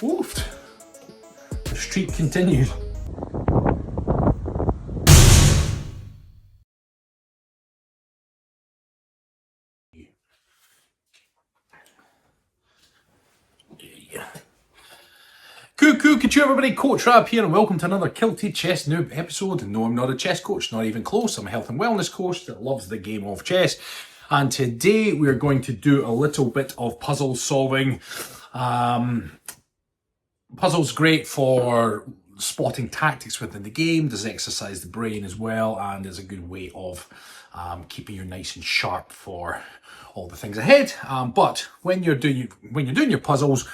Oof. The streak continued. Could you everybody, Coach Rab here, and welcome to another Kilted Chess Noob episode. No, I'm not a chess coach, not even close. I'm a health and wellness coach that loves the game of chess. And today we're going to do a little bit of puzzle solving. Puzzle's great for spotting tactics within the game, does exercise the brain as well, and is a good way of keeping you nice and sharp for all the things ahead. But when you're doing your puzzles,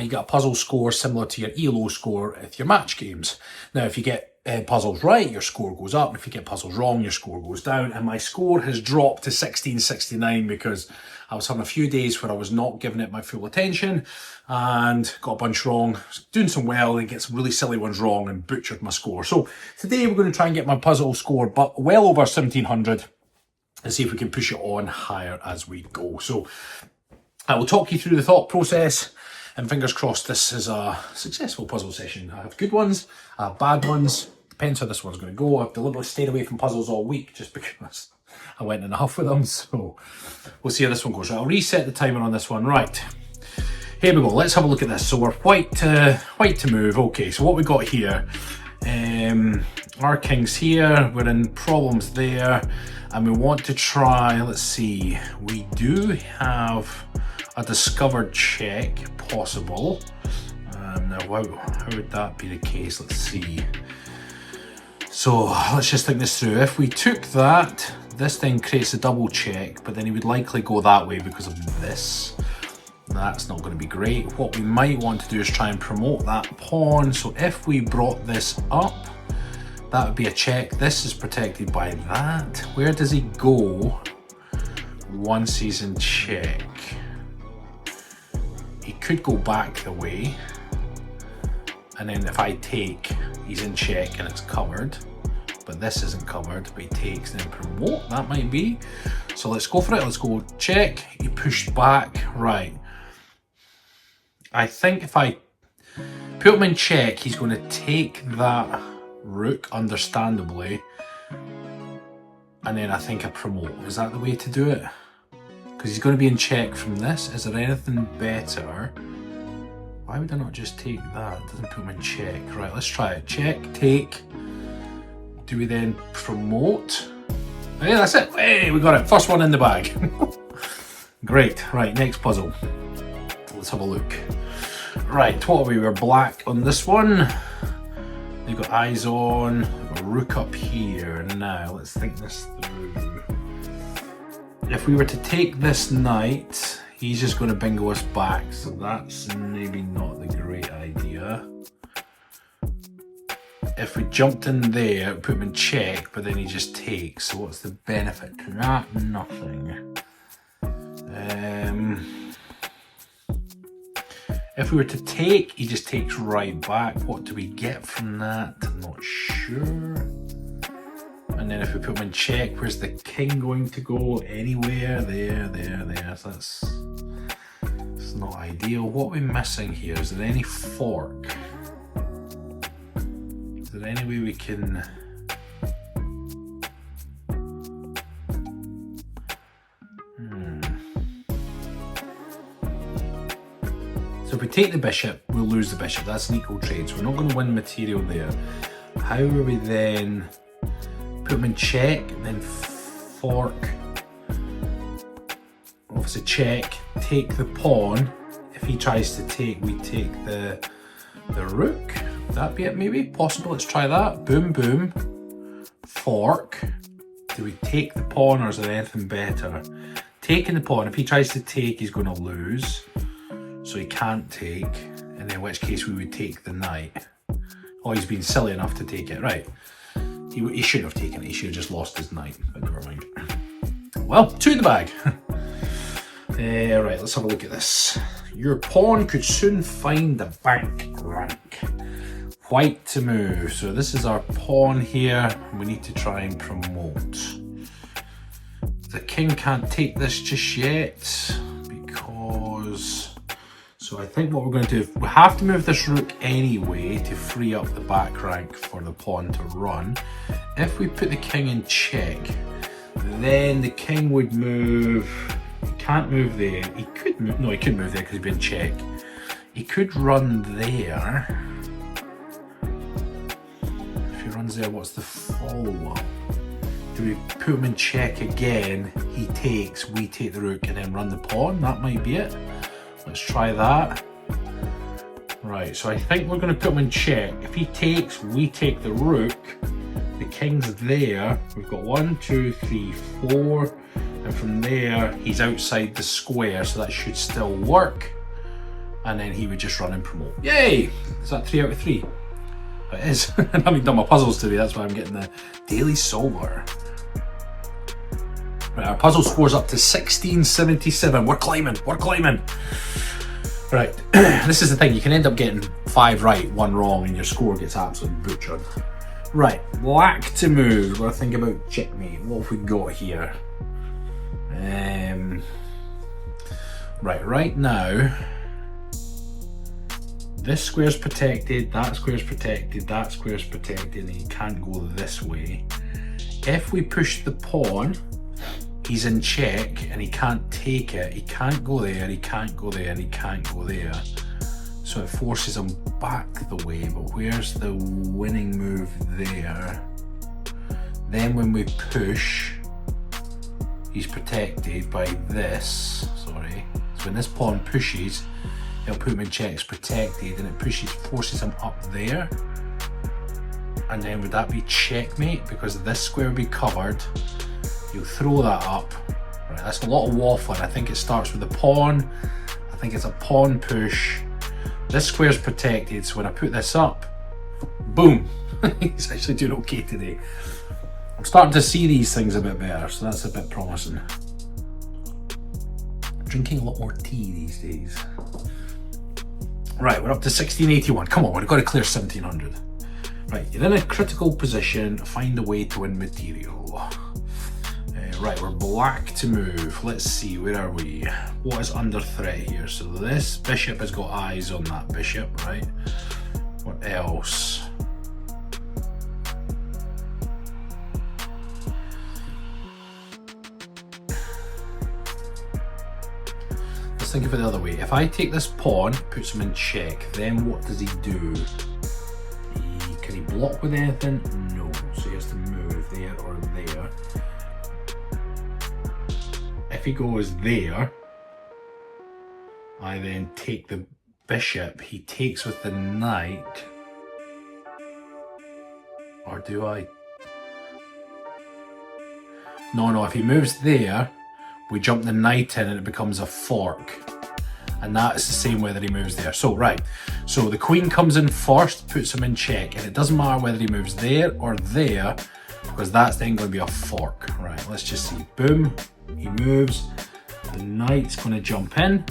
you get a puzzle score similar to your ELO score with your match games. Now, if you get puzzles right, your score goes up. If you get puzzles wrong, your score goes down. And my score has dropped to 1669 because I was having a few days where I was not giving it my full attention and got a bunch wrong. Doing some well and get some really silly ones wrong and butchered my score. So today we're going to try and get my puzzle score but well over 1700 and see if we can push it on higher as we go. So I will talk you through the thought process. And fingers crossed this is a successful puzzle session. I have good ones, I have bad ones. Depends how this one's going to go. I've deliberately stayed away from puzzles all week just because I went enough with them. So we'll see how this one goes. I'll reset the timer on this one. Right, here we go. Let's have a look at this. So we're white to move. Okay, so what we got here. Our king's here. We're in problems there. And we want to try, let's see. We do have a discovered check possible. Now, how would that be the case? Let's see. So let's just think this through. If we took that, this then creates a double check, but then he would likely go that way because of this. That's not going to be great. What we might want to do is try and promote that pawn. So if we brought this up, that would be a check. This is protected by that. Where does he go once he's in check? He could go back the way, and then if I take, he's in check and it's covered, but this isn't covered, but he takes and then promote, that might be. So let's go for it, let's go check. He pushed back, right. I think if I put him in check, he's going to take that rook, understandably, and then I think I promote. Is that the way to do it? Because he's going to be in check from this. Is there anything better? Why would I not just take that? It doesn't put him in check. Right, let's try it. Check, take. Do we then promote? Yeah, that's it. Hey, we got it. First one in the bag. Great. Right, next puzzle. Let's have a look. Right, what are we? We're black on this one. They've got eyes on. We've got a rook up here. Now, let's think this through. If we were to take this knight, he's just going to bingo us back, so that's maybe not the great idea. If we jumped in there, put him in check, but then he just takes, so what's the benefit to that? Nothing. If we were to take, he just takes right back. What do we get from that? I'm not sure. And then if we put him in check, where's the king going to go? Anywhere, there. So that's not ideal. What are we missing here? Is there any fork? Is there any way we can... So if we take the bishop, we'll lose the bishop. That's an equal trade, so we're not going to win material there. How are we then... Put him in check, and then fork. Obviously check, take the pawn. If he tries to take, we take the rook. That be it maybe? Possible, let's try that. Boom, boom. Fork. Do we take the pawn or is there anything better? Taking the pawn, if he tries to take, he's going to lose. So he can't take, and in which case we would take the knight. Oh, he's been silly enough to take it, right. He shouldn't have taken it, he should have just lost his knight, but never mind. Well, two in the bag. Right, let's have a look at this. Your pawn could soon find the bank rank. White to move. So this is our pawn here. We need to try and promote. The king can't take this just yet because So I think what we're going to do, we have to move this rook anyway to free up the back rank for the pawn to run. If we put the king in check, then the king would move. He can't move there. He could move. No, he couldn't move there because he'd be in check. He could run there. If he runs there, what's the follow-up? Do we put him in check again? He takes, we take the rook and then run the pawn. That might be it. Let's try that. Right, so I think we're going to put him in check. If he takes, we take the rook. The king's there. We've got 1, 2, 3, 4. And from there, he's outside the square, so that should still work. And then he would just run and promote. Yay! Is that 3 out of 3? It is. I haven't done my puzzles today, that's why I'm getting the daily silver. Right, our puzzle score's up to 1677. We're climbing, we're climbing. Right, this is the thing, you can end up getting 5 right, 1 wrong, and your score gets absolutely butchered. Right, black to move. We're going to think about checkmate. What have we got here? Right now, this square's protected, that square's protected, that square's protected, and he can't go this way. If we push the pawn, he's in check and he can't take it. He can't go there, he can't go there, and he can't go there. So it forces him back the way, but where's the winning move there? Then when we push, he's protected by this, sorry. So when this pawn pushes, it'll put him in check, it's protected, and it pushes, forces him up there. And then would that be checkmate? Because this square would be covered. You'll throw that up. Right, that's a lot of waffling. I think it starts with the pawn. I think it's a pawn push. This square's protected, so when I put this up, boom. He's actually doing okay today. I'm starting to see these things a bit better, so that's a bit promising. I'm drinking a lot more tea these days. Right, we're up to 1681. Come on, we've got to clear 1700. Right, you're in a critical position. Find a way to win material. Right, we're black to move. Let's see, where are we? What is under threat here? So this bishop has got eyes on that bishop, right? What else? Let's think of it the other way. If I take this pawn, puts him in check, then what does he do? Can he block with anything? No, so he has to move there or there. If he goes there, I then take the bishop. He takes with the knight. Or do I? No, if he moves there, we jump the knight in and it becomes a fork. And that's the same whether he moves there. So, right. So the queen comes in first, puts him in check. And it doesn't matter whether he moves there or there, because that's then going to be a fork. Right, let's just see. Boom. He moves. The knight's going to jump in.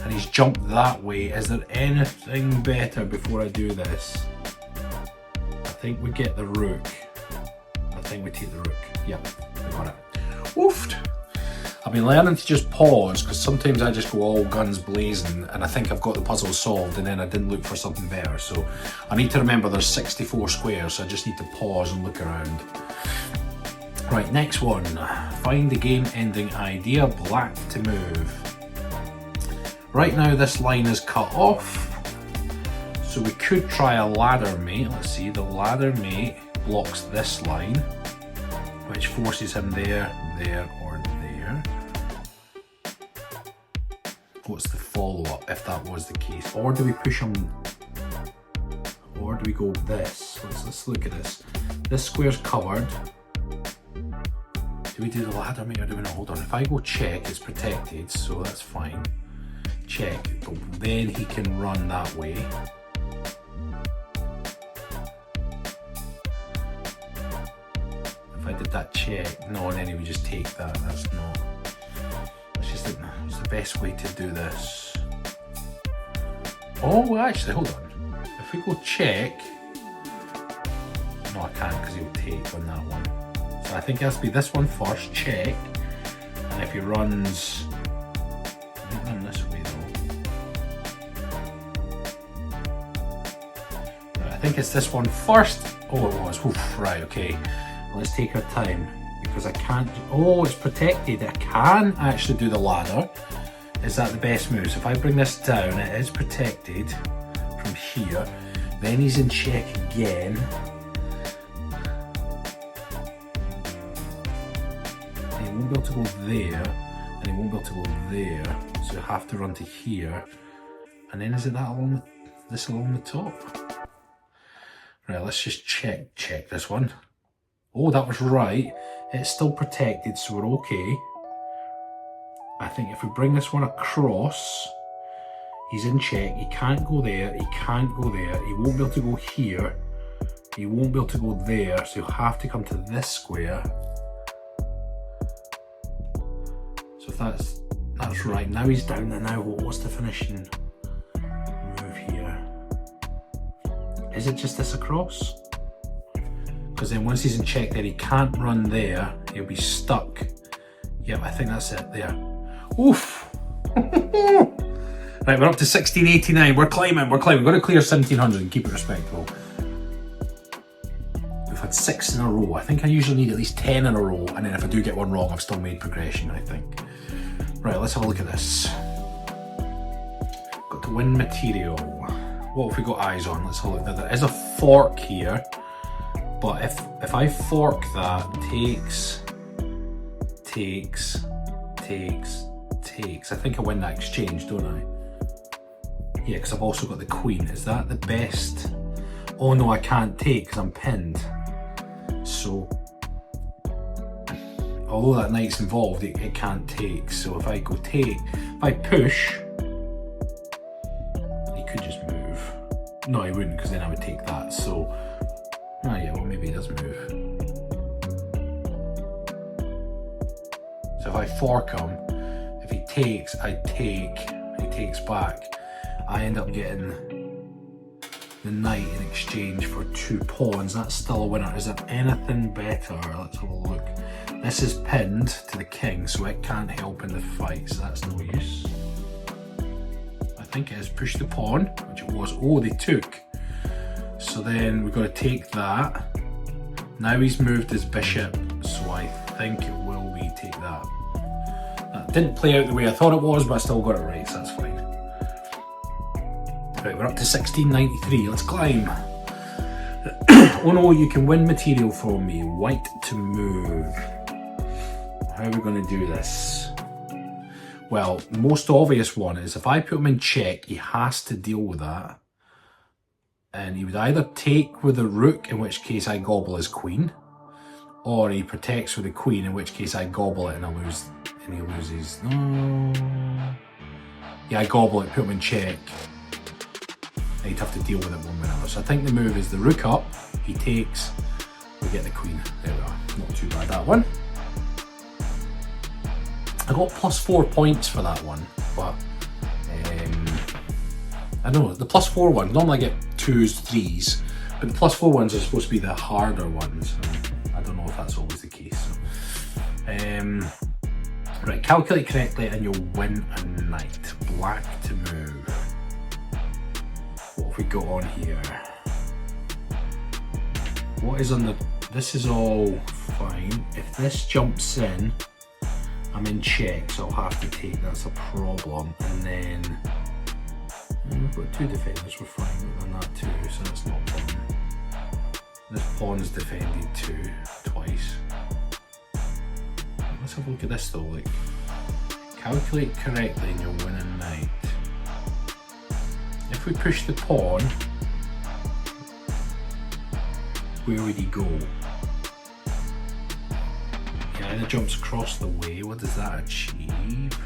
And he's jumped that way. Is there anything better before I do this? I think we get the rook. I think we take the rook. Yep, we got it. Woofed. I've been learning to just pause because sometimes I just go all guns blazing and I think I've got the puzzle solved and then I didn't look for something better. So I need to remember there's 64 squares, so I just need to pause and look around. Right, next one. Find the game ending idea, black to move. Right now this line is cut off, so we could try a ladder mate. Let's see, the ladder mate blocks this line, which forces him there, there, or there. What's the follow-up if that was the case? Or do we push him, or do we go this? Let's look at this. This square's covered. Do we do the ladder mate or do we not? Hold on, if I go check, it's protected, so that's fine. Check, but then he can run that way. If I did that check, no, and then he would just take that. That's not. Let's just think, what's the best way to do this? Oh, well, actually, hold on. If we go check, no, I can't because he'll take on that one. So I think it has to be this one first, check, and if he runs, I think I'm this way though. think it's this one first. Oh, it was. Oof, right, okay. Let's take our time because I can't. Oh, it's protected. I can actually do the ladder. Is that the best move? So if I bring this down, it is protected from here. Then he's in check again. And he won't be able to go there, and he won't be able to go there. So you have to run to here. And then is it that along this along the top? Right, let's just check this one. Oh, that was right. It's still protected, so we're okay. I think if we bring this one across, he's in check. He can't go there. He can't go there. He won't be able to go here. He won't be able to go there. So he'll have to come to this square. So if that's right. Now he's down there. Now what's the finishing move here? Is it just this across? Because then once he's in check there, he can't run there. He'll be stuck. Yep, I think that's it there. Oof! Right, we're up to 1689. We're climbing. We've got to clear 1700 and keep it respectable. We've had 6 in a row. I think I usually need at least 10 in a row, and then if I do get one wrong, I've still made progression, I think. Right, let's have a look at this. Got to win material. What have we got eyes on? Let's have a look. There is a fork here, but if I fork that, takes. I think I win that exchange, don't I? Yeah, because I've also got the queen. Is that the best? Oh no, I can't take because I'm pinned. So, although that knight's involved, it can't take. So if I go take, if I push, he could just move. No, he wouldn't, because then I would take that. So, oh yeah, well maybe he does move. So if I fork him, if he takes, I take, he takes back. I end up getting the knight in exchange for 2 pawns. That's still a winner. Is there anything better? Let's have a look. This is pinned to the king, so it can't help in the fight, so that's no use. I think it is push the pawn, which it was. Oh, they took. So then we've got to take that. Now he's moved his bishop, so I think it will be take that. That didn't play out the way I thought it was, but I still got it right, so that's fine. Right, we're up to 1693. Let's climb. Oh no, you can win material from me. White to move. How are we going to do this? Well, the most obvious one is if I put him in check, he has to deal with that. And he would either take with the rook, in which case I gobble his queen, or he protects with the queen, in which case I gobble it and I lose, and he loses. No. Yeah, I gobble it, put him in check. And he'd have to deal with it one way or another. So I think the move is the rook up, he takes, we get the queen. There we are. Not too bad, that one. I got +4 points for that one, but I don't know, the +4 one, normally I get 2s, 3s, but the +4 ones are supposed to be the harder ones. I don't know if that's always the case. So. Right, calculate correctly and you'll win a knight. Black to move. What have we got on here? What is on the... This is all fine. If this jumps in, I'm in check, so I'll have to take. That's a problem. And then... We've got 2 defenders, we're fine on that too, so that's not a problem. This pawn's defended too, twice. Let's have a look at this though, like, calculate correctly and you'll win a knight. If we push the pawn, where would he go? He either jumps across the way, what does that achieve?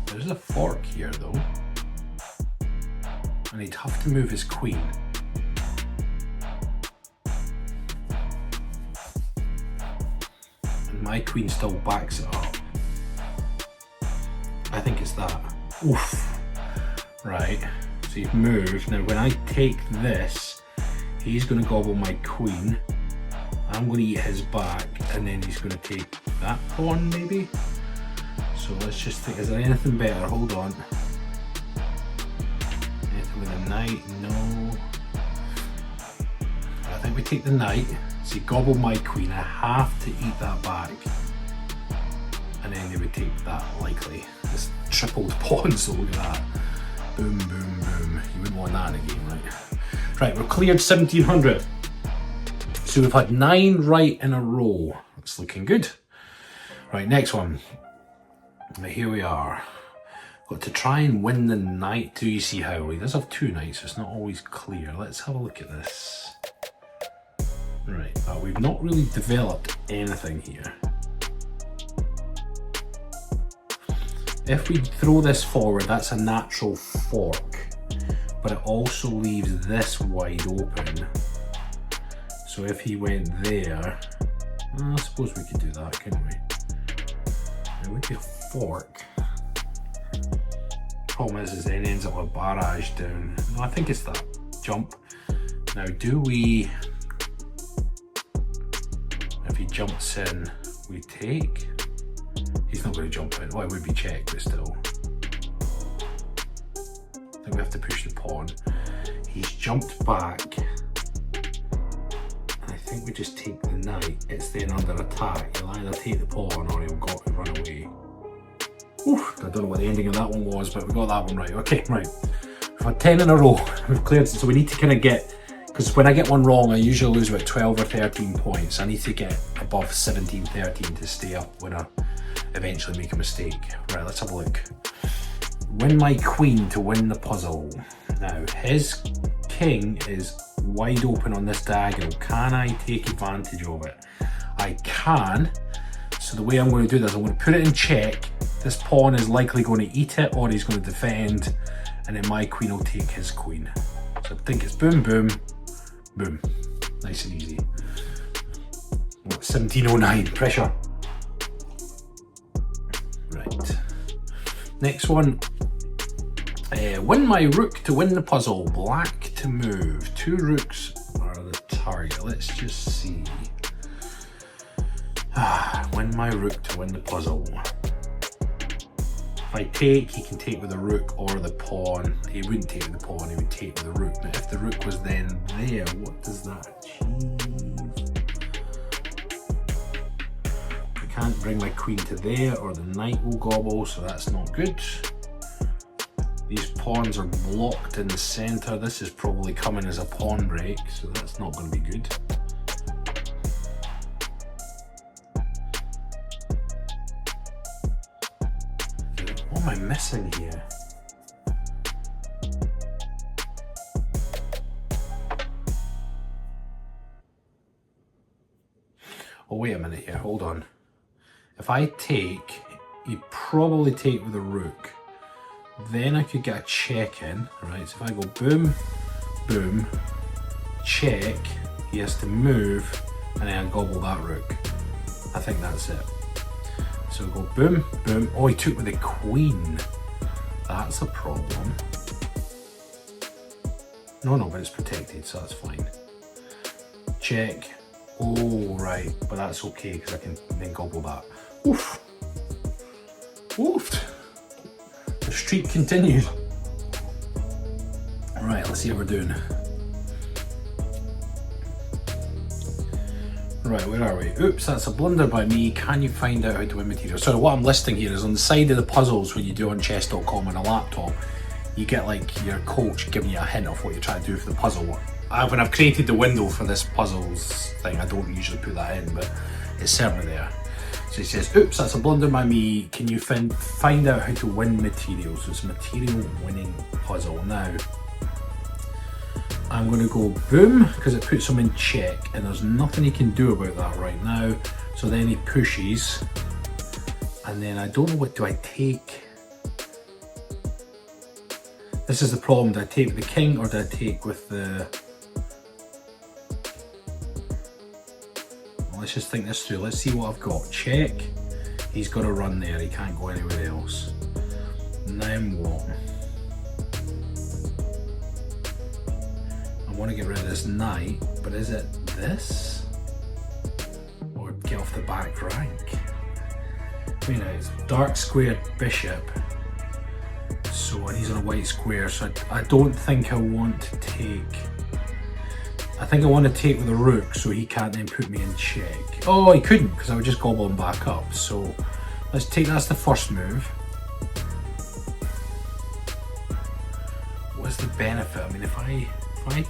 There's a fork here though, and he'd have to move his queen. And my queen still backs it up. I think it's that. Oof. Right, so you've moved. Now when I take this, he's going to gobble my queen. I'm going to eat his back, and then he's going to take that pawn maybe. So let's just think, is there anything better? Hold on. Anything with a knight? No. I think we take the knight. So he gobbled my queen. I have to eat that back. And then they would take that likely. This tripled pawn, so look at that. Boom, boom, boom. You wouldn't want that in a game, right? Right, we've cleared 1700. So we've had 9 right in a row. That's looking good. Right, next one. Right, here we are. Got to try and win the knight. Do you see how? He does have 2 knights, so it's not always clear. Let's have a look at this. Right, we've not really developed anything here. If we throw this forward, that's a natural fork, but it also leaves this wide open. So if he went there, I suppose we could do that, couldn't we? It would be a fork. Problem is then ends up with a barrage down. No, I think it's that jump. Now, do we, if he jumps in, we take? He's not going to jump in. Well, it would be check, but still. I think we have to push the pawn. He's jumped back. I think we just take the knight. It's then under attack. He'll either take the pawn or he'll run away. Oof, I don't know what the ending of that one was, but we got that one right. Okay, right. We've had 10 in a row. We've cleared it, so we need to kind of get, because when I get one wrong, I usually lose about 12 or 13 points. I need to get above 17, 13 to stay up when I eventually make a mistake. Right, let's have a look. Win my queen to win the puzzle. Now, his king is wide open on this diagonal. Can I take advantage of it? I can. So the way I'm going to do this, I'm going to put it in check. This pawn is likely going to eat it, or he's going to defend, and then my queen will take his queen. So I think it's boom, boom, boom. Nice and easy. 1709, pressure. Right. Next one. Win my rook to win the puzzle. Black to move. 2 rooks are the target. Let's just see. Win my rook to win the puzzle. If I take, he can take with the rook or the pawn. He wouldn't take with the pawn, he would take with the rook. But if the rook was then there, what does that achieve? I can't bring my queen to there, or the knight will gobble, so that's not good. These pawns are blocked in the center. This is probably coming as a pawn break, so that's not going to be good. What am I missing here? Oh, wait a minute here, hold on. If I take, you probably take with a rook. Then I could get a check in, right? So if I go boom, boom, check, he has to move, and then I gobble that rook. I think that's it. So we go boom, boom. Oh, he took with the queen. That's a problem. No, but it's protected, so that's fine. Check. Oh, right, but that's okay, because I can then gobble that. Oof. Oof. The streak continues. Right, let's see how we're doing. Right, where are we? Oops, that's a blunder by me. Can you find out how to win material? So what I'm listing here is on the side of the puzzles when you do on chess.com on a laptop, you get like your coach giving you a hint of what you're trying to do for the puzzle. When I've created the window for this puzzles thing, I don't usually put that in, but it's certainly there. So it says, oops, that's a blunder by me. Can you find out how to win material? So it's a material winning puzzle. Now, I'm going to go boom, because it puts him in check, and there's nothing he can do about that right now. So then he pushes, and then I don't know, what do I take? This is the problem. Do I take with the king, or do I take with the... Well, let's just think this through. Let's see what I've got. Check. He's got to run there. He can't go anywhere else. Now what? I want to get rid of this knight, but is it this? get off the back rank. I mean, it's dark squared bishop, so and he's on a white square, so I don't think I want to take. I think I want to take with a rook so he can't then put me in check. Oh, he couldn't because I would just gobble him back up. So let's take, that's the first move. What's the benefit? I mean, if I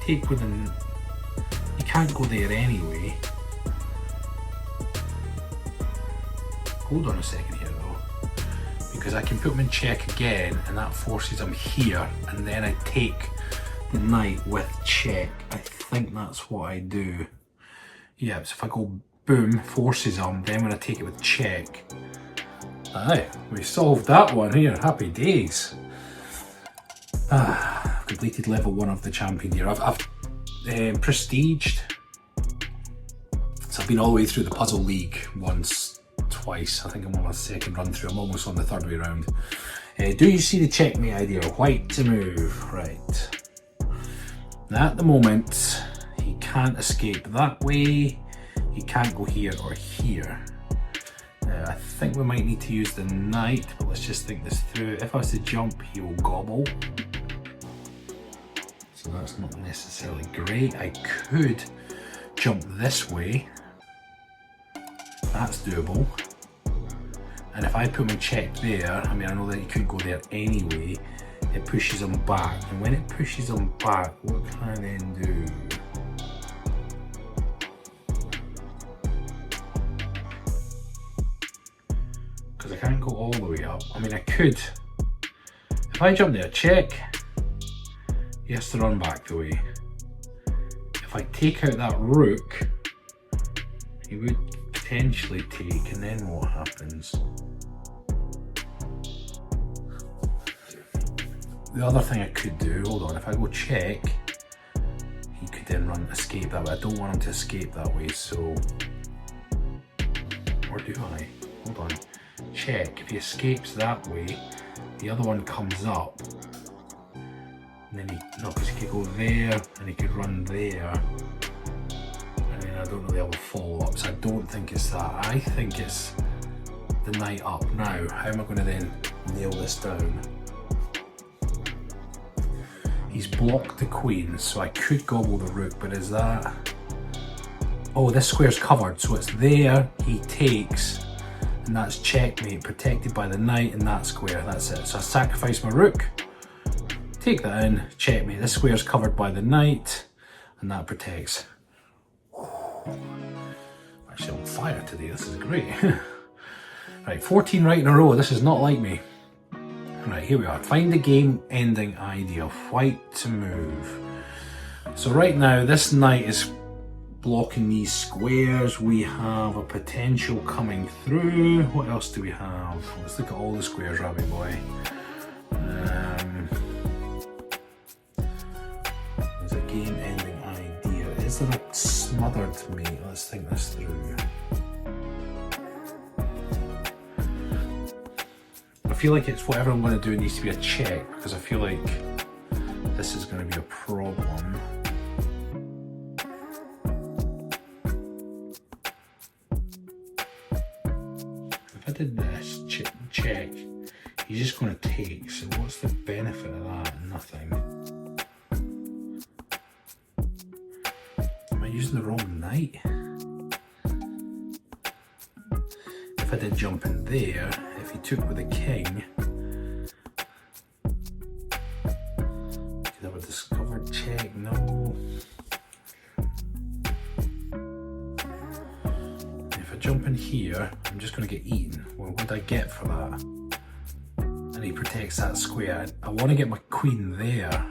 take with an, he can't go there anyway. Hold on a second here though, because I can put him in check again and that forces him here, and then I take the knight with check. I think that's what I do. Yeah, so if I go boom, forces him, then when I take it with check. Aye, we solved that one here, happy days. Completed level 1 of the champion here. I've prestiged. So I've been all the way through the puzzle league once, twice. I think I'm on my second run through. I'm almost on the third way round. Do you see the checkmate idea? White to move, right. Now at the moment, he can't escape that way. He can't go here or here. I think we might need to use the knight, but let's just think this through. If I was to jump, he will gobble. So that's not necessarily great. I could jump this way. That's doable. And if I put him in check there, I mean, I know that he could go there anyway. It pushes him back. And when it pushes him back, what can I then do? Because I can't go all the way up. I mean, I could. If I jump there, check. He has to run back the way. If I take out that rook, he would potentially take, and then what happens? The other thing I could do, hold on, if I go check, he could then run, escape that way. I don't want him to escape that way, so, or do I? Hold on, check. If he escapes that way, the other one comes up. And then he, no, because he could go there and he could run there. And then I don't know, they'll follow up. So I don't think it's that. I think it's the knight up. Now, how am I going to then nail this down? He's blocked the queen, so I could gobble the rook, but is that... Oh, this square's covered, so it's there, he takes, and that's checkmate, protected by the knight in that square, that's it. So I sacrifice my rook, take that in, checkmate. This square's covered by the knight, and that protects. Actually on fire today, this is great. Right, 14 right in a row, this is not like me. Right, here we are. Find the game ending idea. White to move. So right now, this knight is blocking these squares. We have a potential coming through. What else do we have? Let's look at all the squares, Rabbit Boy. There's a game ending idea. Is there a smothered mate? Let's think this through. I feel like it's whatever I'm going to do needs to be a check, because I feel like this is going to be a problem. If I did this, check, he's just going to take, so what's the benefit of that? Nothing. Am I using the wrong knight? If I did jump in there, if he took with a king, could have a discovered check? No. If I jump in here, I'm just going to get eaten. Well, what do I get for that? And he protects that square. I want to get my queen there.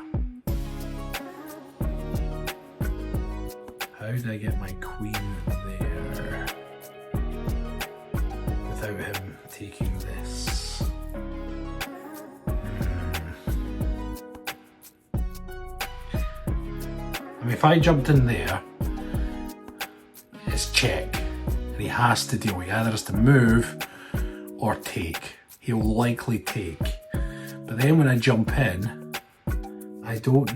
How do I get my queen there without him taking this? I mean, if I jumped in there, it's check, and he has to deal. He either has to move or take. He'll likely take. But then when I jump in, I don't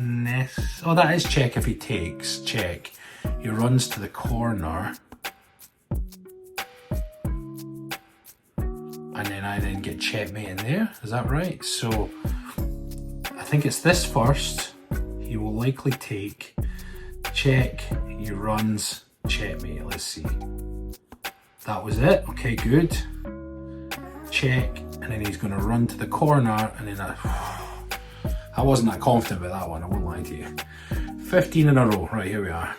oh, that is check if he takes, check. He runs to the corner. and then I then get checkmate in there. Is that right? So I think it's this first. He will likely take check, he runs, checkmate. Let's see. That was it. Okay, good. Check, and then he's going to run to the corner, and then I wasn't that confident about that one, I won't lie to you. 15 in a row. Right, here we are.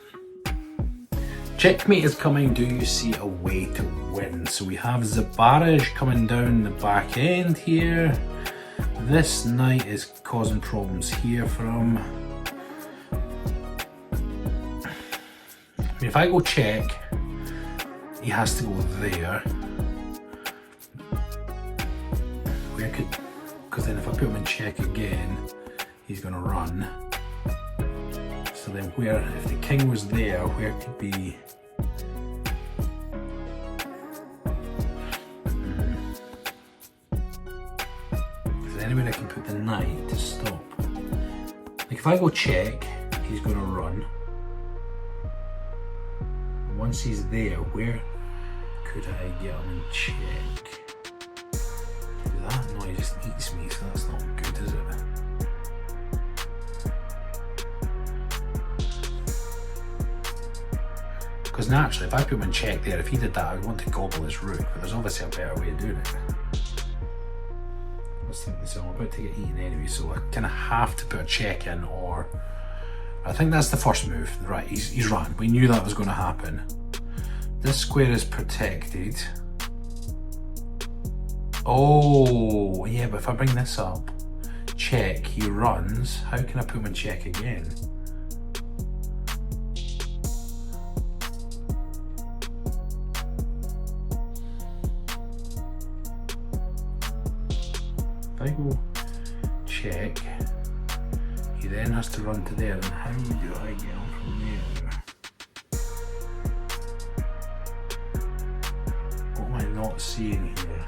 Checkmate is coming. Do you see a way to win? So we have Zabaraj coming down the back end here. This knight is causing problems here for him. I mean, if I go check, he has to go there. Where could, because then if I put him in check again, he's going to run. So then where, if the king was there, where could be... Is there anywhere I can put the knight to stop? Like if I go check, he's going to run. Once he's there, where could I get him in check? Do that? No, he just eats me, so that's not good, is it? Because naturally, if I put him in check there, if he did that, I would want to gobble his rook, but there's obviously a better way of doing it. Let's think this. I'm about to get eaten anyway, so I kind of have to put a check in, or I think that's the first move. Right, he's run. We knew that was going to happen. This square is protected. Oh, yeah, but if I bring this up, check, he runs. How can I put him in check again? If I go check, he then has to run to there, and how do I get him from there? What am I not seeing here?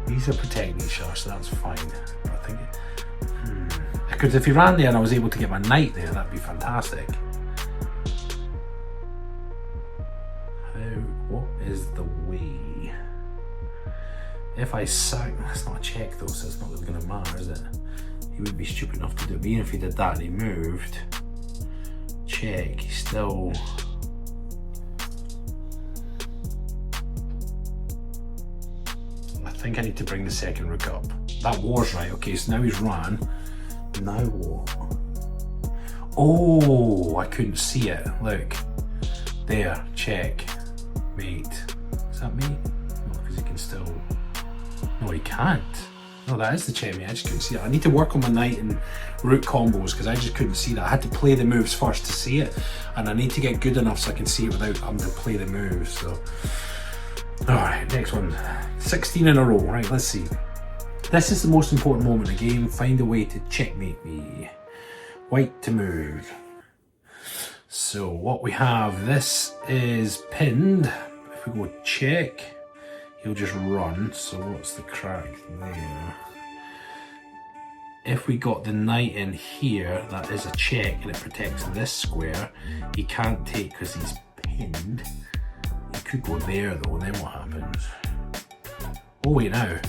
These are protecting each other, so that's fine. I think, because if he ran there and I was able to get my knight there, that'd be fantastic. What is the way? If I sack, that's not a check though, so it's not really going to matter, is it? He would be stupid enough to do it. Even if he did that and he moved, check, he's still... I think I need to bring the second rook up. That was right. Okay, so now he's ran. Now what? Oh, I couldn't see it. Look. There, check. Mate. Is that mate? No, because he can still... No, he can't. No, that is the checkmate. I just couldn't see it. I need to work on my knight and rook combos because I just couldn't see that. I had to play the moves first to see it, and I need to get good enough so I can see it without having to play the moves. So, all right, next one. 16 in a row. Right, let's see. This is the most important moment in the game. Find a way to checkmate me. White to move. So what we have, this is pinned. If we go check, he'll just run. So what's the crack there? If we got the knight in here, that is a check and it protects this square. He can't take because he's pinned. He could go there though, and then what happens? Oh wait, now.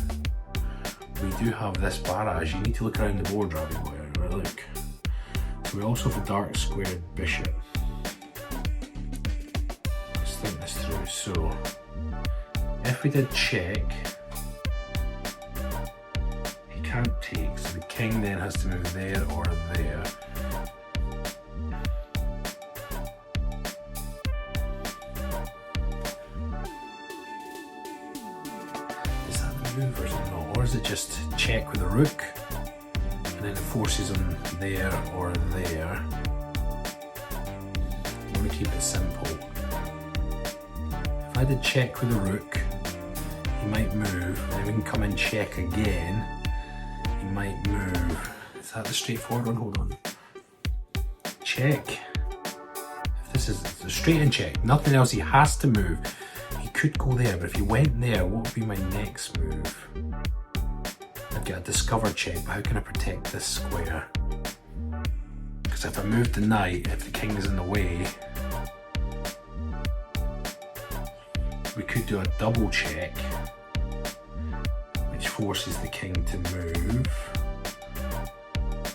We do have this barrage. You need to look around the board, Rabbi boy. Right, look. So we also have a dark squared bishop. Let's think this through. So if we did check, he can't take, so the king then has to move there or there. Is that the move or is it not? Or is it just check with the rook and then it forces him there or there? I'm going to keep it simple. If I did check with the rook, he might move, and then we can come in check again. He might move. Is that the straightforward one? Hold on. Check. If this is the straight in check, nothing else, he has to move. He could go there, but if he went there, what would be my next move? I'd get a discover check, but how can I protect this square? Because if I move the knight, if the king is in the way, we could do a double check. forces the king to move.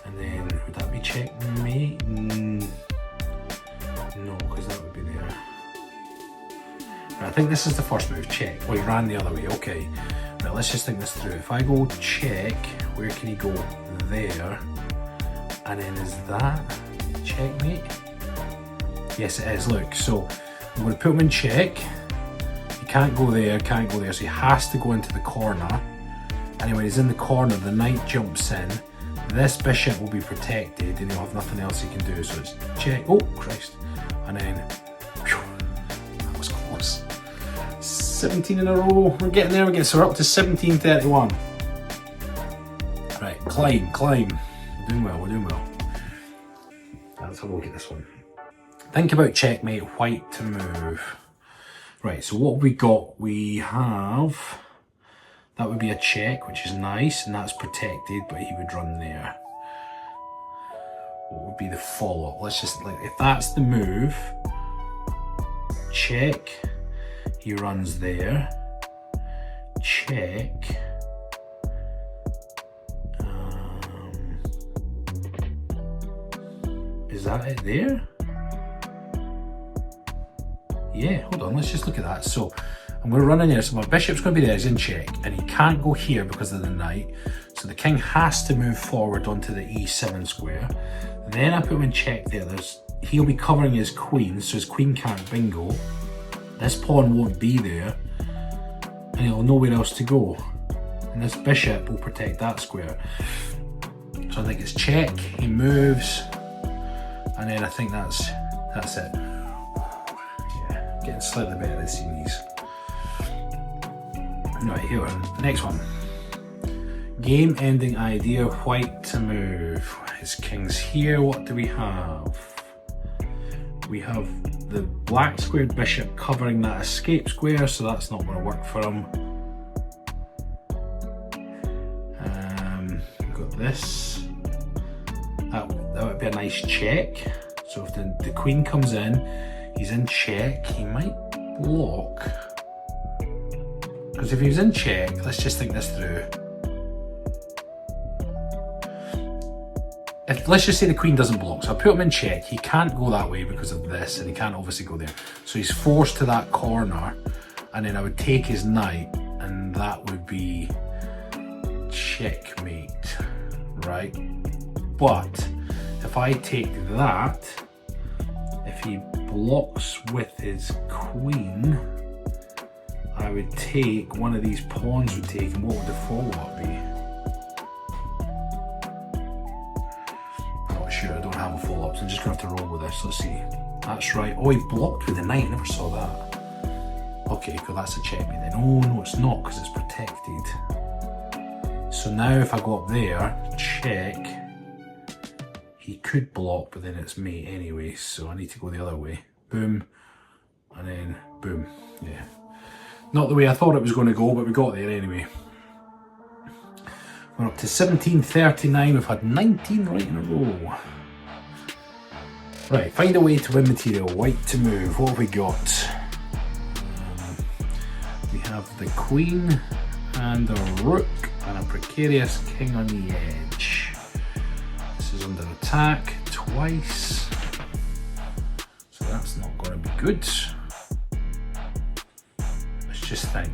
And then, would that be checkmate? No, because that would be there. Right, I think this is the first move, check. Well, he ran the other way, okay. Right, let's just think this through. If I go check, where can he go? There. And then is that checkmate? Yes, it is, look. So I'm going to put him in check. He can't go there, so he has to go into the corner. And when he's in the corner, the knight jumps in. This bishop will be protected and he'll have nothing else he can do. So it's check, oh Christ. And then, whew, that was close. 17 in a row, we're getting there, so we're up to 1731. Right, climb. We're doing well. Let's have a look at this one. Think about checkmate, white to move. Right, so what have we got? We have, that would be a check, which is nice, and that's protected, but he would run there. What would be the follow-up? Let's just, like, if that's the move, check, he runs there, check, is that it there? Yeah, hold on, let's just look at that. So I'm going to run in there, so my bishop's going to be there, he's in check, and he can't go here because of the knight. So the king has to move forward onto the e7 square. Then I put him in check there, he'll be covering his queen, so his queen can't bingo. This pawn won't be there, and he'll have nowhere else to go. And this bishop will protect that square. So I think it's check, he moves, and then I think that's it. Yeah, getting slightly better at these. Right, here, next one. Game ending idea, white to move. His king's here, what do we have? We have the black squared bishop covering that escape square, so that's not going to work for him. We've got this. That would be a nice check. So if the queen comes in, he's in check, he might block. Because if he's in check, let's just think this through. Let's just say the queen doesn't block, so I put him in check, he can't go that way because of this, and he can't obviously go there. So he's forced to that corner, and then I would take his knight, and that would be checkmate, right? But if I take that, if he blocks with his queen, I would take, one of these pawns would take, and what would the follow-up be? I'm not sure, I don't have a follow-up, so I'm just going to have to roll with this. Let's see. That's right. Oh, he blocked with the knight, I never saw that. Okay, cool, that's a checkmate then. Oh, no, it's not, because it's protected. So now if I go up there, check, he could block, but then it's mate anyway, so I need to go the other way. Boom, and then boom, yeah. Not the way I thought it was going to go, but we got there anyway. We're up to 1739, we've had 19 right in a row. Right, find a way to win material, white to move, what have we got? We have the queen and a rook and a precarious king on the edge. This is under attack twice, so that's not going to be good. Let's just think.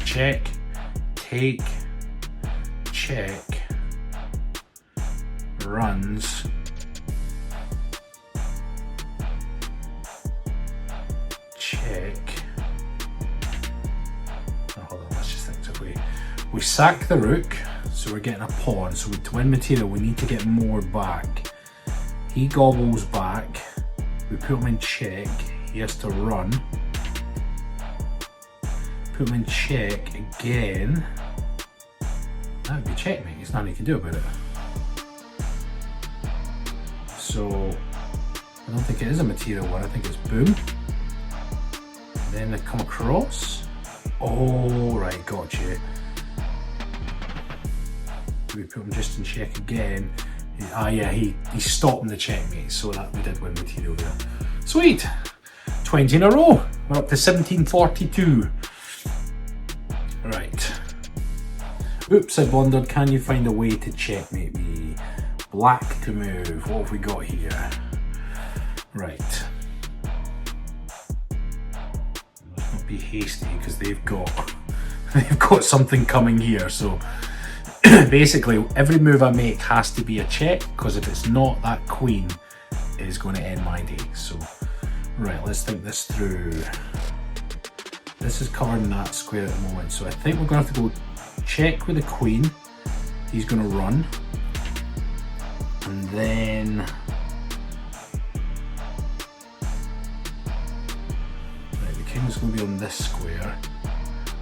Check, take, check, runs, check. Oh, hold on, let's just think. So we sack the rook, so we're getting a pawn. So to win material, we need to get more back. He gobbles back. We put him in check. He has to run. Put him in check again. That would be checkmate. There's nothing you can do about it. So I don't think it is a material one. I think it's boom. Then they come across. Oh, right, gotcha. We put him just in check again. Yeah, he stopped in the checkmate, so that we did win material there. Sweet! 20 in a row. We're up to 1742. Right. Oops, I blundered. Can you find a way to checkmate me? Black to move. What have we got here? Right. Let's not be hasty because they've got something coming here. So basically, every move I make has to be a check, because if it's not, that queen is going to end my day. So, right, let's think this through. This is covering that square at the moment, so I think we're going to have to go check with the queen. He's going to run. And then right, the king's going to be on this square.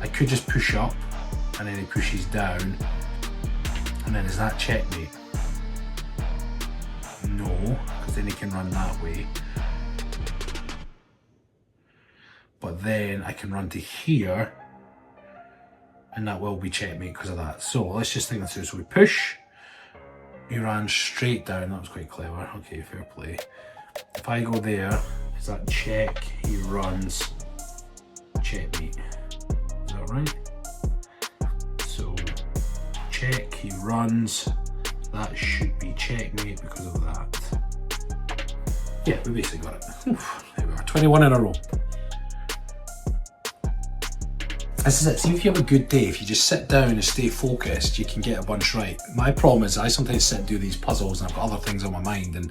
I could just push up, and then he pushes down. And then is that checkmate? No, because then he can run that way. But then I can run to here, and that will be checkmate because of that. So let's just think that through. So we push, he ran straight down. That was quite clever. Okay, fair play. If I go there, is that check? He runs, checkmate. Is that right? So check, he runs. That should be checkmate because of that. Yeah, we basically got it. Oof, there we are, 21 in a row. This is it. See, if you have a good day, if you just sit down and stay focused, you can get a bunch right. My problem is I sometimes sit and do these puzzles and I've got other things on my mind and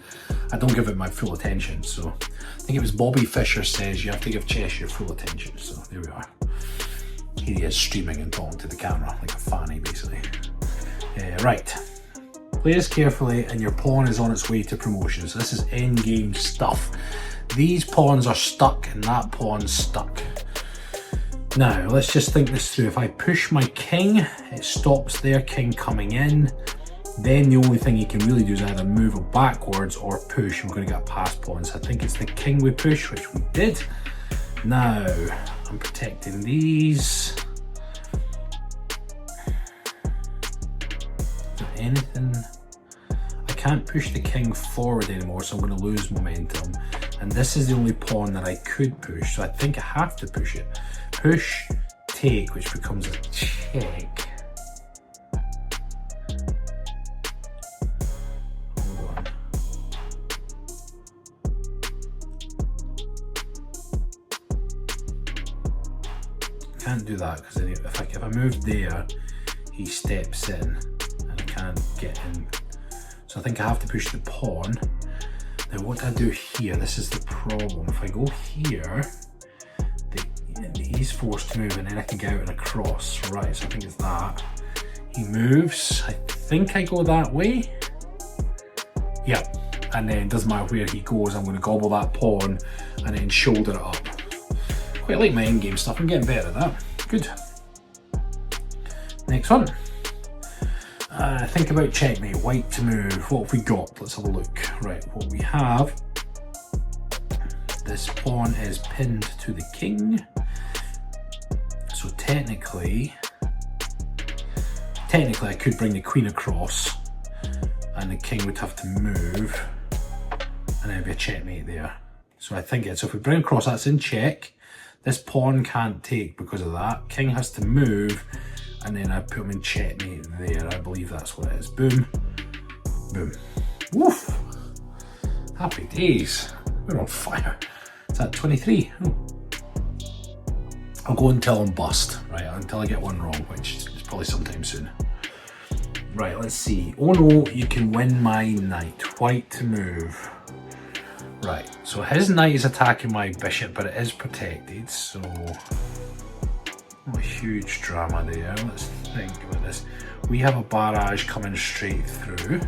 I don't give it my full attention. So I think it was Bobby Fischer says you have to give chess your full attention. So there we are. He is streaming and talking to the camera like a fanny, basically. Right. Play this carefully and your pawn is on its way to promotion. So this is endgame stuff. These pawns are stuck and that pawn's stuck. Now, let's just think this through. If I push my king, it stops their king coming in. Then the only thing you can really do is either move it backwards or push. I'm going to get a pass pawn. So I think it's the king we push, which we did. Now, I'm protecting these. Is there anything? I can't push the king forward anymore, so I'm going to lose momentum. And this is the only pawn that I could push, so I think I have to push it. Push, take, which becomes a check. Hold on. Can't do that because if I move there, he steps in and I can't get in. So I think I have to push the pawn. Now what do I do here? This is the problem. If I go here, he's forced to move and then I can get out and across. Right, so I think it's that. He moves. I think I go that way. Yeah, and then it doesn't matter where he goes, I'm going to gobble that pawn and then shoulder it up. Quite like my endgame stuff. I'm getting better at that. Good. Next one. Think about checkmate. White to move. What have we got? Let's have a look. Right, what we have. This pawn is pinned to the king. So technically I could bring the queen across and the king would have to move and there'd be a checkmate there. So I think so if we bring across, that's in check. This pawn can't take because of that. King has to move and then I put him in checkmate there. I believe that's what it is. Boom, boom. Woof! Happy days. We're on fire. It's at 23. Oh. I'll go until I'm bust, right? Until I get one wrong, which is probably sometime soon. Right, let's see. Oh no, you can win my knight. White to move. Right, so his knight is attacking my bishop, but it is protected, so not a huge drama there. Let's think about this. We have a barrage coming straight through,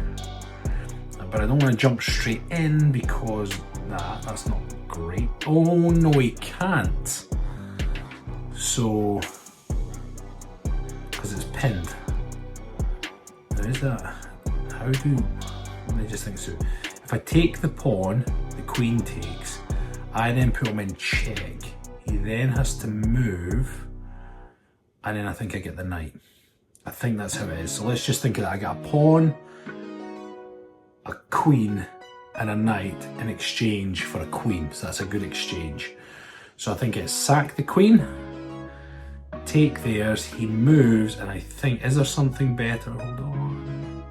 but I don't want to jump straight in because that's not great. Oh no, he can't. So, because it's pinned. Now is that, let me just think through. If I take the pawn, the queen takes, I then put him in check. He then has to move, and then I think I get the knight. I think that's how it is. So let's just think of that. I got a pawn, a queen, and a knight in exchange for a queen. So that's a good exchange. So I think it's sack the queen, take theirs, he moves, and I think, is there something better? Hold on.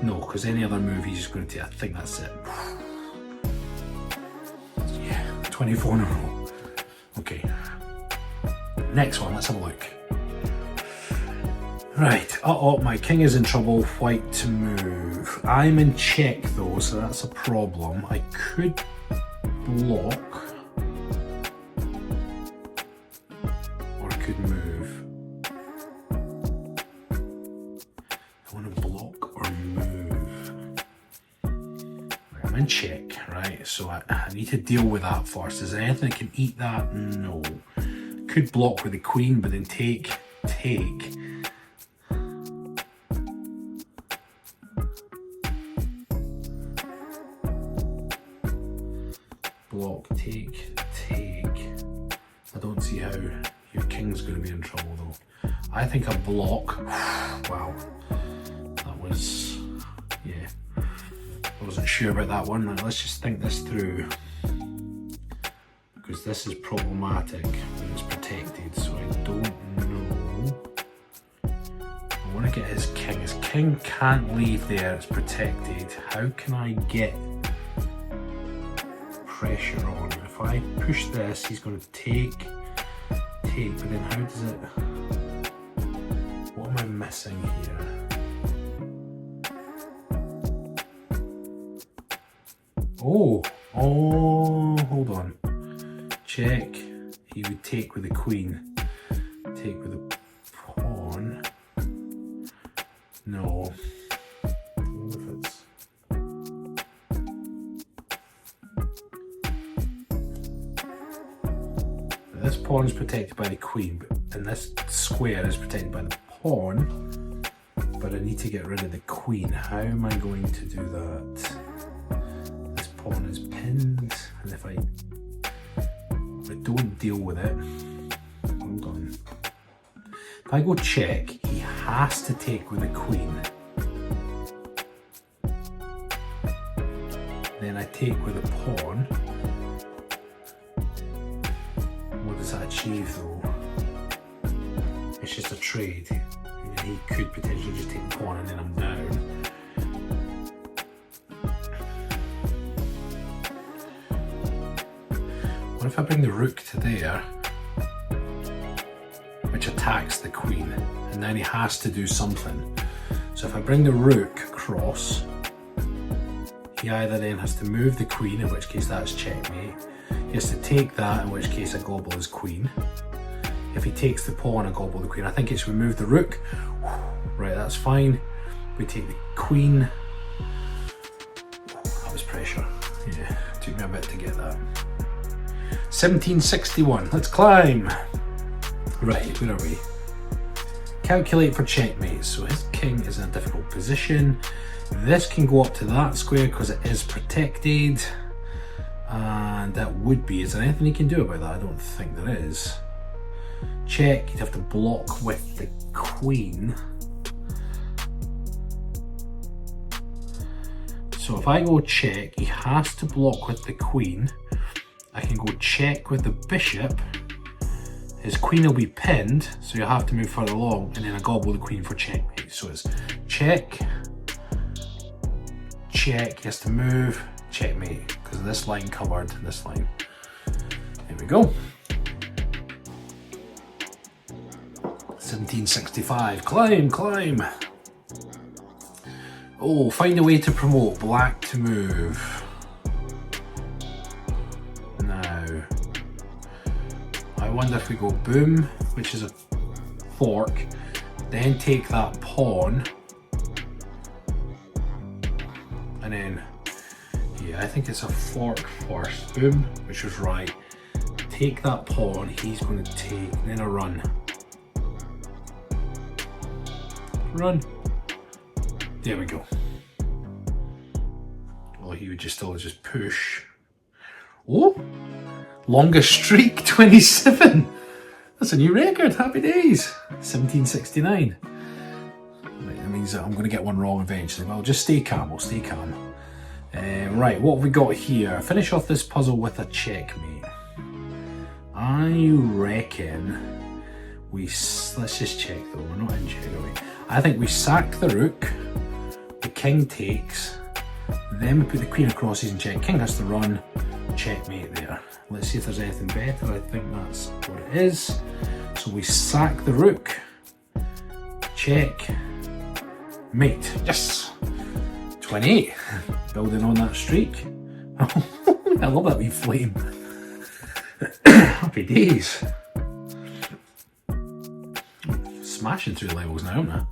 No, because any other move he's just going to take. I think that's it. Yeah, 24 in a row. Okay. Next one, let's have a look. Right, my king is in trouble, white to move. I'm in check though, so that's a problem. I could block, or I could move. I want to block or move. Right, I'm in check, right, so I need to deal with that first. Is there anything that can eat that? No. Could block with the queen, but then take. Block, take. I don't see how your king's going to be in trouble though. I think a block. Wow, that was, yeah. I wasn't sure about that one. Now, let's just think this through, because this is problematic when it's protected. So I don't know. I want to get his king. His king can't leave there. It's protected. How can I get pressure on? If I push this, he's going to take, but then how does it, what am I missing here? Oh, hold on. Check, he would take with the queen, take with the pawn. No. This pawn is protected by the queen, and this square is protected by the pawn, but I need to get rid of the queen. How am I going to do that? This pawn is pinned, and if I don't deal with it, hold on. If I go check, he has to take with the queen. Then I take with the pawn. What does that achieve though? It's just a trade. He could potentially just take the pawn and then I'm down. What if I bring the rook to there, which attacks the queen, and then he has to do something. So if I bring the rook across, he either then has to move the queen, in which case that's checkmate. He has to take that, in which case I gobble his queen. If he takes the pawn, I gobble the queen. I think it's remove the rook. Right, that's fine. We take the queen. That was pressure. Yeah, took me a bit to get that. 1761, let's climb. Right, where are we? Calculate for checkmate. So his king is in a difficult position. This can go up to that square because it is protected. And that would be, is there anything he can do about that? I don't think there is. Check, you'd have to block with the queen. So if I go check, he has to block with the queen. I can go check with the bishop. His queen will be pinned, so you'll have to move further along, and then I gobble the queen for checkmate. So it's check, check, he has to move, checkmate, because of this line covered, this line. There we go. 1765, climb. Oh, find a way to promote black to move. Now, I wonder if we go boom, which is a fork, then take that pawn, and then, yeah, I think it's a fork first. Boom, which was right. Take that pawn, he's going to take, and then a run. Run. There we go. Well, he would just still just push. Oh, longest streak, 27. That's a new record, happy days. 1769. Right, that means that I'm going to get one wrong eventually. Well, just stay calm, we'll stay calm. Right, what have we got here? Finish off this puzzle with a checkmate. I reckon let's just check though, we're not in check, are we? I think we sack the rook, the king takes, then we put the queen across his and check. King has to run, checkmate there. Let's see if there's anything better. I think that's what it is. So we sack the rook, check, mate. Yes! 28. Building on that streak. I love that wee flame. Happy days. Smashing through levels now, aren't I?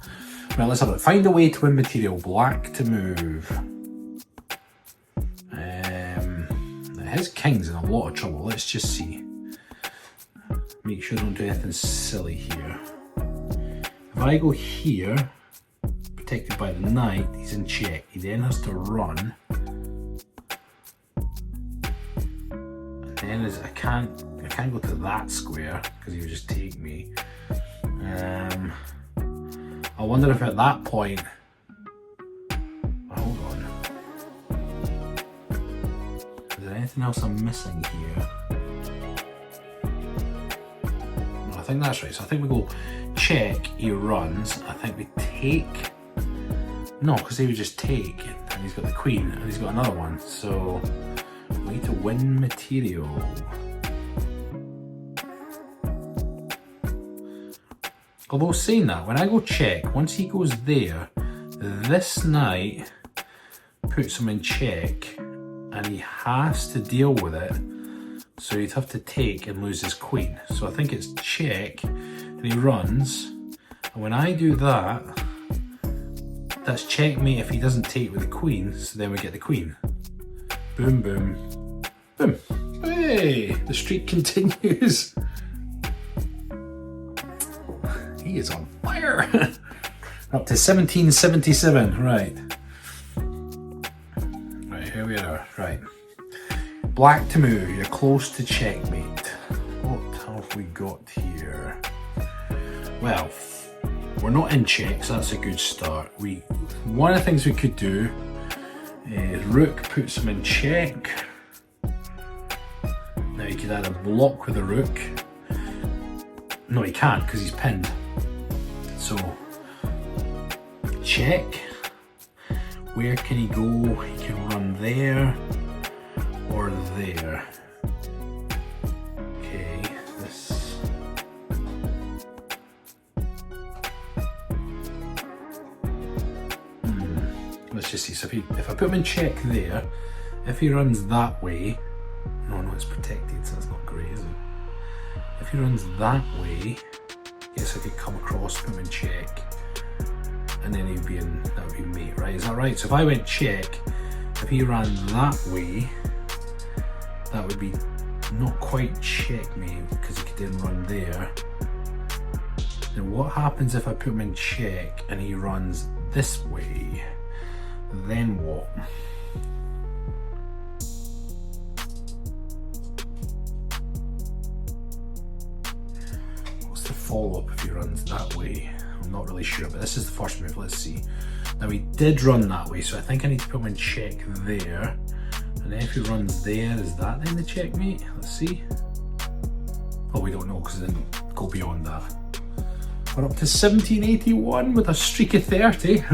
Right, let's have it. Find a way to win material. Black to move. His king's in a lot of trouble. Let's just see. Make sure I don't do anything silly here. If I go here, protected by the knight, he's in check. He then has to run. And then I can't go to that square because he would just take me. I wonder if at that point, hold on, is there anything else I'm missing here? No, I think that's right. So I think we go check, he runs. I think we take, no, because he would just take, and he's got the queen, and he's got another one. So we need to win material. Although saying that, when I go check, once he goes there, this knight puts him in check and he has to deal with it. So he'd have to take and lose his queen. So I think it's check and he runs. And when I do that, that's checkmate if he doesn't take with the queen. So then we get the queen. Boom, boom, boom. Hey, the streak continues. He is on fire. Up to 1777, right. Right, here we are, right. Black to move, you're close to checkmate. What have we got here? Well, we're not in check, so that's a good start. One of the things we could do is rook puts him in check. Now you could either block with a rook. No, he can't because he's pinned. So, check. Where can he go? He can run there or there. Okay, this. Let's just see. So if I put him in check there, if he runs that way, no, it's protected, so that's not great, is it? If he runs that way, yes, I could come across, put him in check, and then he'd be in, that would be mate, right? Is that right? So if I went check, if he ran that way, that would be not quite checkmate because he could then run there. Then what happens if I put him in check and he runs this way? Then what? Follow up if he runs that way. I'm not really sure, but this is the first move. Let's see. Now he did run that way, so I think I need to put him in check there. And then if he runs there, is that then the checkmate? Let's see. Oh, we don't know because it didn't go beyond that. We're up to 1781 with a streak of 30.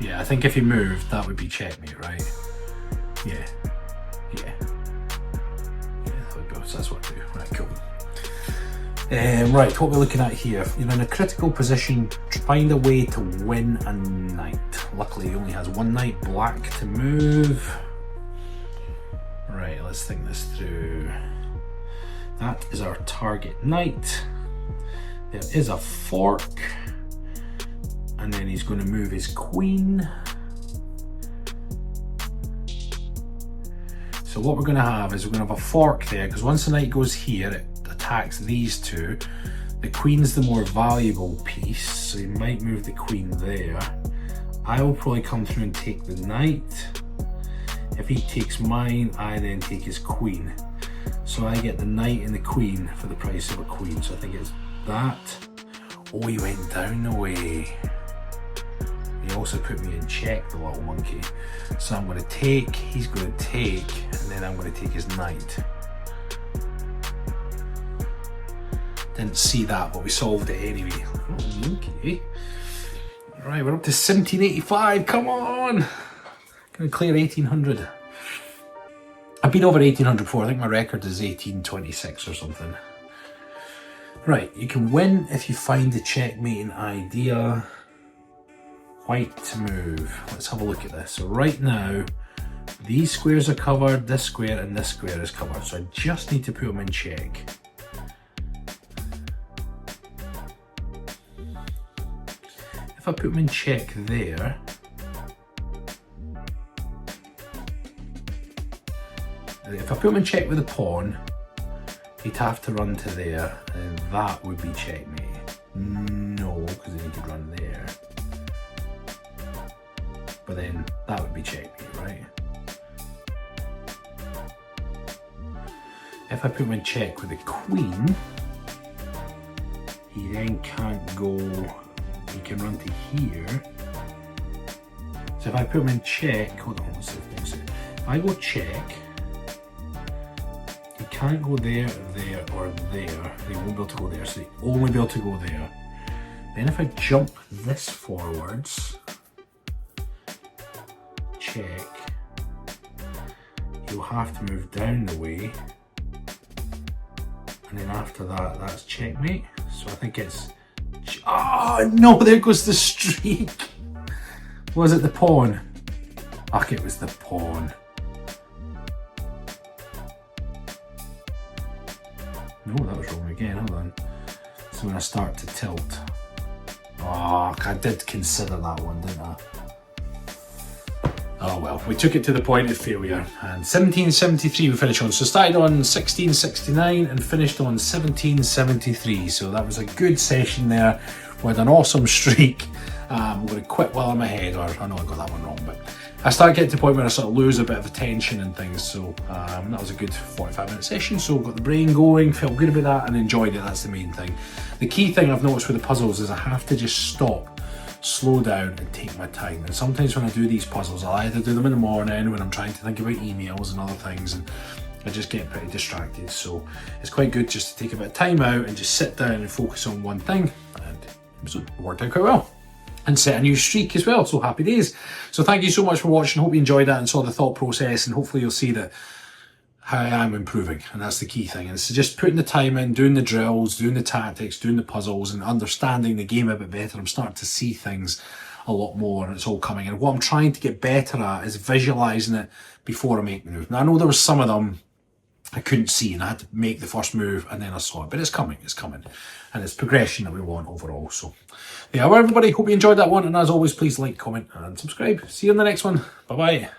Yeah, I think if he moved, that would be checkmate, right? Yeah. So that's what I do. Right, cool. Right, what we're looking at here. You're in a critical position. Find a way to win a knight. Luckily, he only has one knight. Black to move. Right, let's think this through. That is our target knight. There is a fork. And then he's going to move his queen. So what we're going to have is we're going to have a fork there, because once the knight goes here, it attacks these two. The queen's the more valuable piece, so you might move the queen there. I will probably come through and take the knight. If he takes mine, I then take his queen. So I get the knight and the queen for the price of a queen. So I think it's that. Oh, he went down the way. He also put me in check, the little monkey. So I'm going to take, he's going to take, and then I'm going to take his knight. Didn't see that, but we solved it anyway. Okay. Right, we're up to 1785. Come on! Gonna clear 1800. I've been over 1800 before. I think my record is 1826 or something. Right, you can win if you find the checkmating idea. White to move. Let's have a look at this. So right now, these squares are covered, this square and this square is covered. So I just need to put them in check. If I put them in check there, if I put them in check with a pawn, he'd have to run to there, and that would be checkmate. No, because then he could run there. But then that would be checkmate, right? If I put him in check with a queen, he then can't go, he can run to here. So if I put him in check, hold on, let's see. If I go check, he can't go there, there, or there. He won't be able to go there, so he'll only be able to go there. Then if I jump this forwards, check, he'll have to move down the way. And then after that, that's checkmate. So I think it's, oh no, there goes the streak. Was it the pawn? Ach, it was the pawn. No, that was wrong again, hold on. So when I start to tilt. Oh, I did consider that one, didn't I? Oh well, we took it to the point of failure. And 1773 we finished on. So started on 1669 and finished on 1773. So that was a good session there with an awesome streak. I'm going to quit while I'm ahead, or I know I got that one wrong, but I start getting to the point where I sort of lose a bit of attention and things. So that was a good 45-minute session. So got the brain going, felt good about that and enjoyed it. That's the main thing. The key thing I've noticed with the puzzles is I have to just stop, slow down and take my time. And sometimes when I do these puzzles, I'll either do them in the morning when I'm trying to think about emails and other things, and I just get pretty distracted. So it's quite good just to take a bit of time out and just sit down and focus on one thing, and it worked out quite well. And set a new streak as well, so happy days. So thank you so much for watching. Hope you enjoyed that and saw the thought process, and hopefully you'll see that how I am improving, and that's the key thing. And it's just putting the time in, doing the drills, doing the tactics, doing the puzzles, and understanding the game a bit better. I'm starting to see things a lot more, and it's all coming. And what I'm trying to get better at is visualising it before I make the move. Now I know there was some of them I couldn't see, and I had to make the first move and then I saw it, but it's coming, and it's progression that we want overall. So yeah, well everybody, hope you enjoyed that one, and as always, please like, comment and subscribe. See you in the next one. Bye bye.